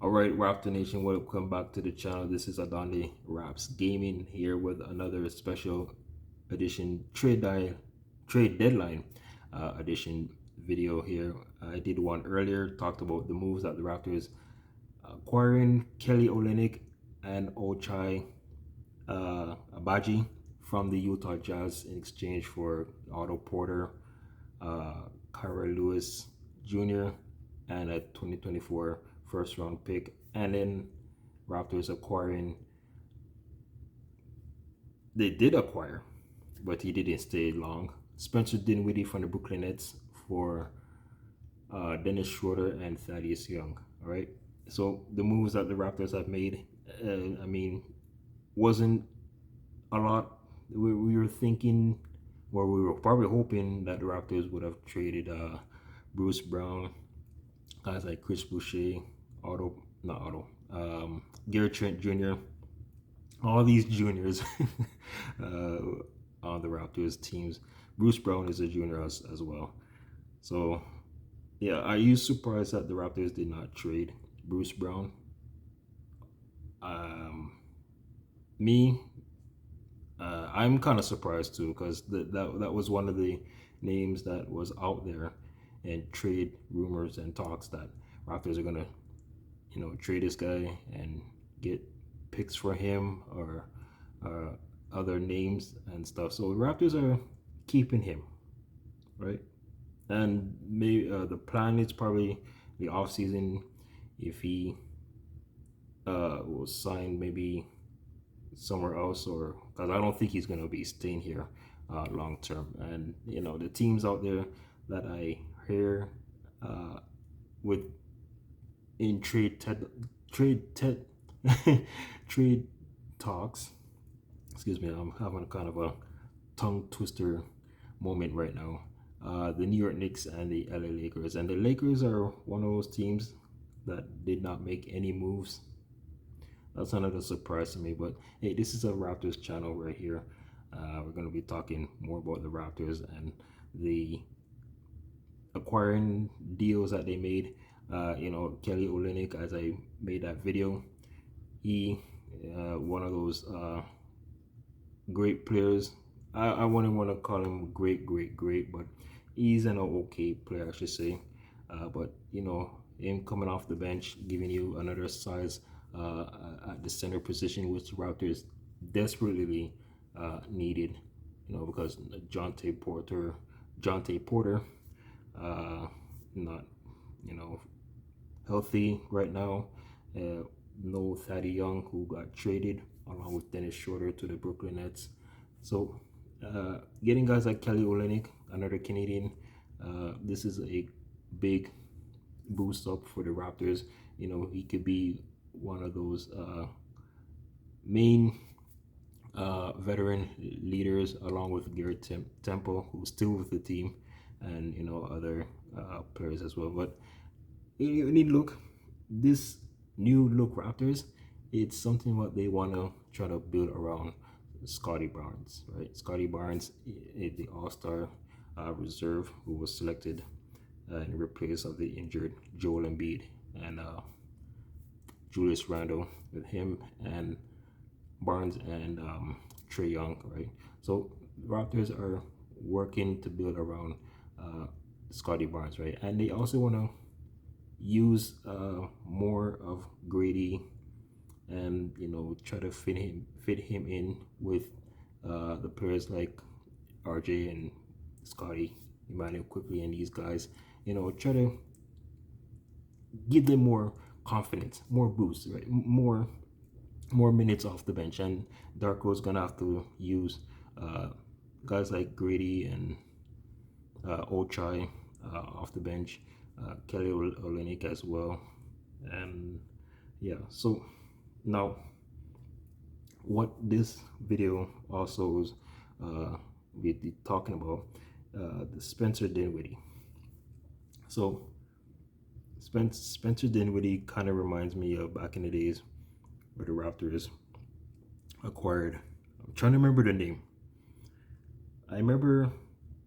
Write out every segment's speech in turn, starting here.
All right, Raptor Nation, welcome back to the channel. This is Adonde Raps Gaming here with another special edition trade deadline edition video here. I did one earlier, talked about the moves that the Raptors acquiring Kelly Olynyk and Ochai Abaji from the Utah Jazz in exchange for Otto Porter, Kyra Lewis Jr., and a 2024 first round pick. And then Raptors they did acquire, but he didn't stay long, Spencer Dinwiddie from the Brooklyn Nets for Dennis Schroeder and Thaddeus Young. All right. So the moves that the Raptors have made, wasn't a lot. We were thinking, or we were probably hoping that the Raptors would have traded Bruce Brown, guys like Chris Boucher, Gary Trent Jr., all these juniors on the Raptors teams. Bruce Brown is a junior as well. So, yeah, are you surprised that the Raptors did not trade Bruce Brown? Me, I'm kind of surprised too, because that was one of the names that was out there in trade rumors and talks that Raptors are gonna, trade this guy and get picks for him or other names and stuff. So the Raptors are keeping him, right? And maybe the plan is probably the offseason, if he was signed maybe somewhere else, or because I don't think he's going to be staying here long term. And the teams out there that I hear with in trade talks. Excuse me, I'm having kind of a tongue twister moment right now. The New York Knicks and the LA Lakers, and the Lakers are one of those teams that did not make any moves. That's another surprise to me, but hey, this is a Raptors channel right here. We're going to be talking more about the Raptors and the acquiring deals that they made. Kelly Olynyk, as I made that video, he one of those great players. I wouldn't want to call him great, but he's an okay player, I should say. But him coming off the bench, giving you another size at the center position, which the Raptors desperately needed. Because Jonte Porter, not healthy right now. No Thaddeus Young, who got traded along with Dennis Schroeder to the Brooklyn Nets. So getting guys like Kelly Olynyk, another Canadian, this is a big boost up for the Raptors. He could be one of those main veteran leaders, along with Garrett Temple, who's still with the team, and other players as well. But you need to look, this new look Raptors, it's something what they want to try to build around Scotty Barnes, right? Scotty Barnes, the All-Star reserve, who was selected in replace of the injured Joel Embiid and Julius Randle, with him and Barnes and Trae Young, right? So Raptors are working to build around Scotty Barnes, right? And they also want to use more of Grady, and try to fit him in with the players like RJ and Scotty, Emmanuel quickly, and these guys. Try to give them more confidence, more boost, right? More minutes off the bench, and Darko's gonna have to use guys like Grady and Ochai off the bench, Kelly Olynyk as well, and yeah. So now, what this video also is be talking about, the Spencer Dinwiddie. So Spencer Dinwiddie kind of reminds me of back in the days where the Raptors acquired, I'm trying to remember the name. I remember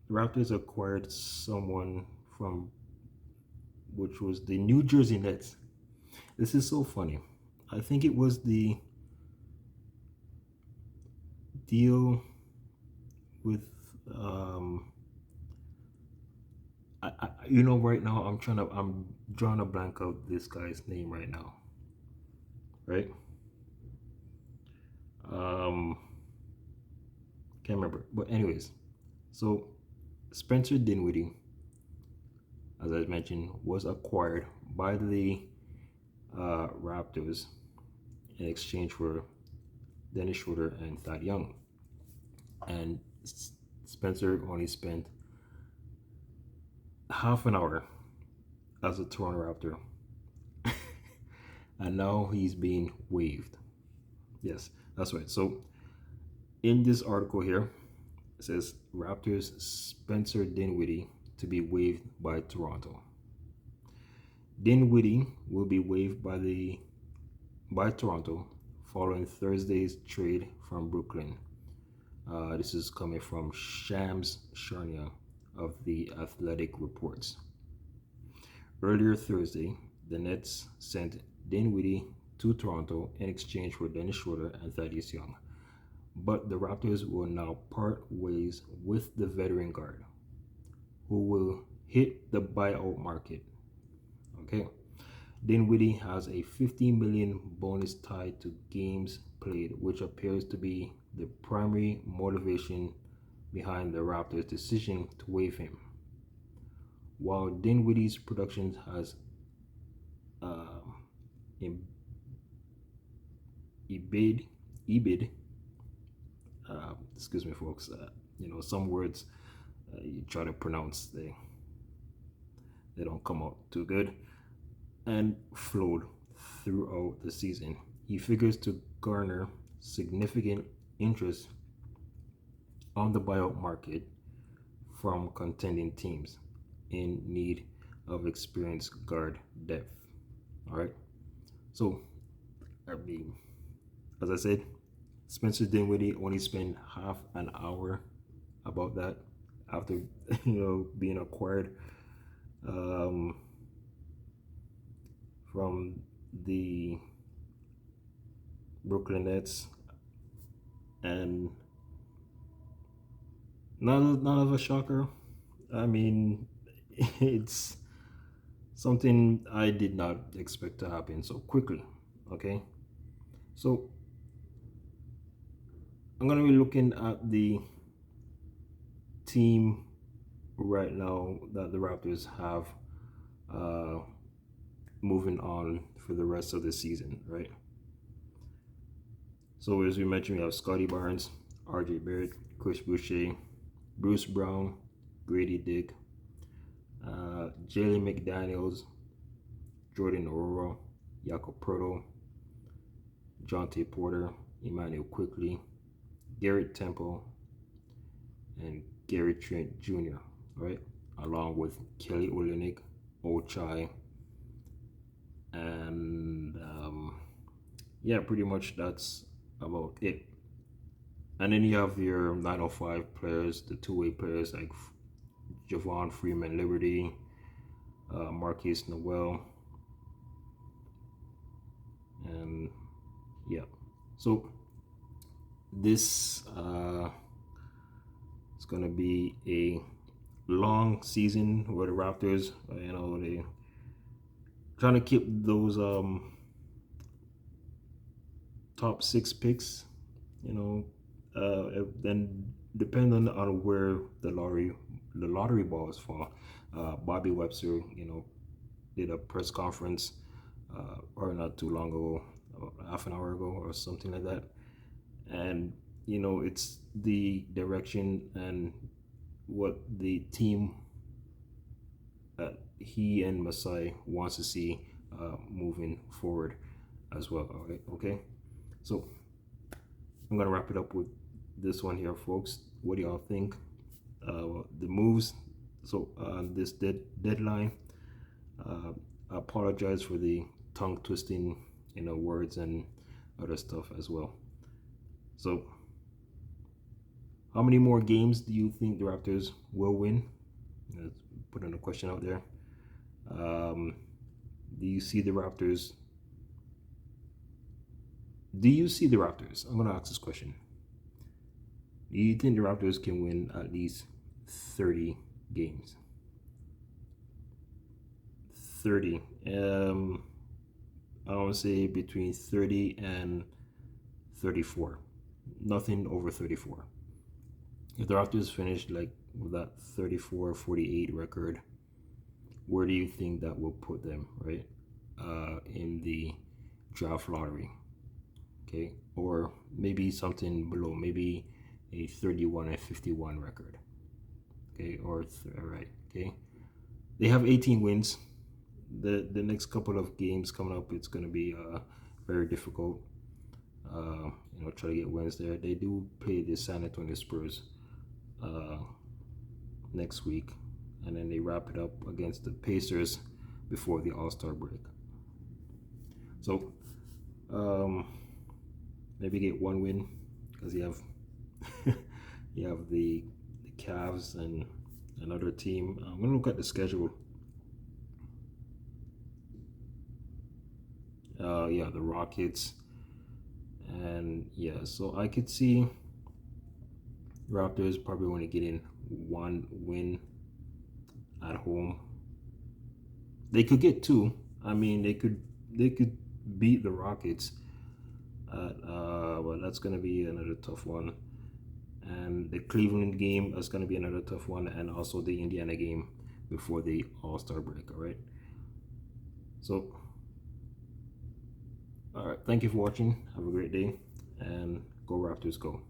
the Raptors acquired someone from, which was the New Jersey Nets. This is so funny. I think it was the deal with um right now I'm drawing a blank out this guy's name right now, right? Um can't remember. But anyways, so Spencer Dinwiddie, as I mentioned, was acquired by the Raptors in exchange for Dennis Schroeder and Thad Young. And Spencer only spent half an hour as a Toronto Raptor, and now he's being waived. Yes, that's right. So in this article here, it says Raptors Spencer Dinwiddie to be waived by Toronto. Dinwiddie will be waived by Toronto following Thursday's trade from Brooklyn. This is coming from Shams Charania of the Athletic Reports. Earlier Thursday, the Nets sent Dinwiddie to Toronto in exchange for Dennis Schroeder and Thaddeus Young. But the Raptors will now part ways with the veteran guard, who will hit the buyout market. Okay. Dinwiddie has a $50 million bonus tied to games played, which appears to be the primary motivation behind the Raptors' decision to waive him. While Dinwiddie's production has uh, ebid, excuse me, folks. Some words you try to pronounce, they don't come out too good, and flowed throughout the season. He figures to garner significant interest on the buyout market from contending teams in need of experienced guard depth. All right. So, I mean, as I said, Spencer Dinwiddie only spent half an hour about that after being acquired from the Brooklyn Nets, and none of a shocker. I mean, it's something I did not expect to happen so quickly. Okay, so I'm gonna be looking at the team right now that the Raptors have moving on for the rest of the season, right? So as we mentioned, we have Scotty Barnes, RJ Barrett, Chris Boucher, Bruce Brown, Grady Dick, Jalen McDaniels, Jordan Aurora, Jakob Proto, Jonte Porter, Emmanuel Quickly, Garrett Temple, and Gary Trent Jr., right? Along with Kelly Olynyk, Ochai, and yeah, pretty much that's about it. And then you have your 905 players, the two-way players like Javon Freeman Liberty, Marquise Noel, and yeah. So this is gonna be a long season where the Raptors, they trying to keep those top 6 picks, then depending on where the lottery balls fall. Bobby Webster, did a press conference or not too long ago, half an hour ago or something like that, and it's the direction and what the team he and Masai wants to see moving forward as well. Okay. So I'm gonna wrap it up with this one here, folks. What do y'all think? The moves. So this deadline. I apologize for the tongue twisting, words and other stuff as well. So, how many more games do you think the Raptors will win? Let's put in a question out there. Do you see the Raptors Do you see the Raptors? I'm gonna ask this question. Do you think the Raptors can win at least 30 games? 30. I want to say between 30 and 34. Nothing over 34. If the Raptors finish like with that 34-48 record, where do you think that will put them, right? In the draft lottery, okay? Or maybe something below, maybe a 31-51 record, okay? All right, okay? They have 18 wins. The next couple of games coming up, it's going to be very difficult. Try to get wins there. They do play the San Antonio Spurs next week, and then they wrap it up against the Pacers before the All-Star break. So maybe get one win because you have the Cavs and another team. I'm gonna look at the schedule. The Rockets, and so I could see Raptors probably want to get in one win at home. They could get two. I mean, they could beat the Rockets, but that's gonna be another tough one. And the Cleveland game is gonna be another tough one, and also the Indiana game before the All-Star break. All right. So, all right. Thank you for watching. Have a great day, and go Raptors, go.